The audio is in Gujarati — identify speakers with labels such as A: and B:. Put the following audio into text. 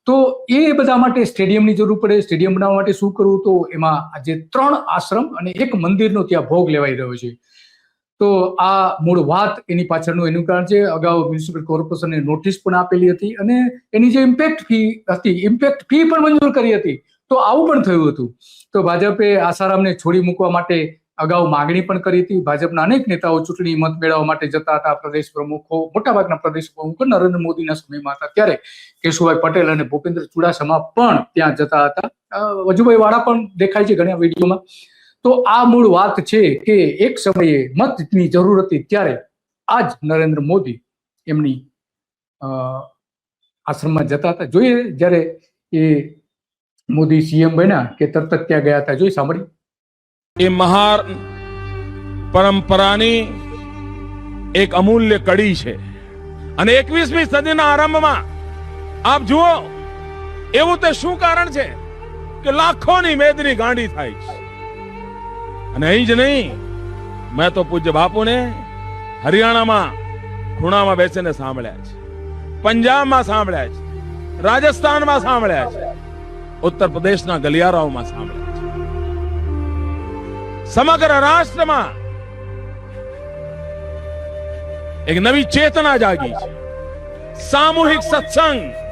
A: તો એ બધા માટે સ્ટેડિયમની જરૂર પડે. સ્ટેડિયમ બનાવવા માટે શું કરવું? તો એમાં આજે 3 આશ્રમ અને 1 મંદિરનો ત્યાં ભોગ લેવાઈ રહ્યો છે. તો આ મૂળ વાત એની પાછળનું એનું કારણ છે. અગાઉ મ્યુનિસિપલ કોર્પોરેશને નોટિસ પણ આપેલી હતી અને એની જે ઇમ્પેક્ટ ફી હતી, ઇમ્પેક્ટ ફી પણ મંજૂર કરી હતી. તો આવું પણ થયું હતું. તો ભાજપે આસારામને છોડી મૂકવા માટે અગાઉ માગણી પણ કરી હતી. ભાજપના અનેક નેતાઓ ચૂંટણી મત મેળવવા માટે જતા હતા. પ્રદેશ પ્રમુખો, મોટાભાગના પ્રદેશ પ્રમુખો નરેન્દ્ર મોદીના સમયમાં હતા ત્યારે કેશુભાઈ પટેલ અને ભૂપેન્દ્ર ચુડાસમા પણ ત્યાં જતા હતા. વજુભાઈ વાળા પણ દેખાય છે ઘણા વિડીયોમાં. તો આ મૂળ વાત છે કે એક સમયે મતની જરૂર હતી ત્યારે આજ નરેન્દ્ર મોદી એમની આશ્રમમાં જતા હતા. જોઈએ જ્યારે એ મોદી સીએમ બન્યા કે તરત જ ત્યાં ગયા હતા. જોઈ સાંભળી.
B: એ મહાન પરંપરાની એક અમૂલ્ય કડી છે અને 21મી સદીના આરંભમાં આપ જુઓ એવું તે શું કારણ છે કે લાખોની મેદની ગાંડી થાય છે. અને અહીં જ નહીં, મેં તો પૂજ્ય બાપુને હરિયાણામાં ખૂણામાં બેસીને સાંભળ્યા છે, પંજાબમાં સાંભળ્યા છે, રાજસ્થાનમાં સાંભળ્યા છે, ઉત્તર પ્રદેશના ગલિયારાઓમાં સાંભળ્યા છે. સમગ્ર રાષ્ટ્રમાં એક નવી ચેતના જાગી છે. સામૂહિક સત્સંગ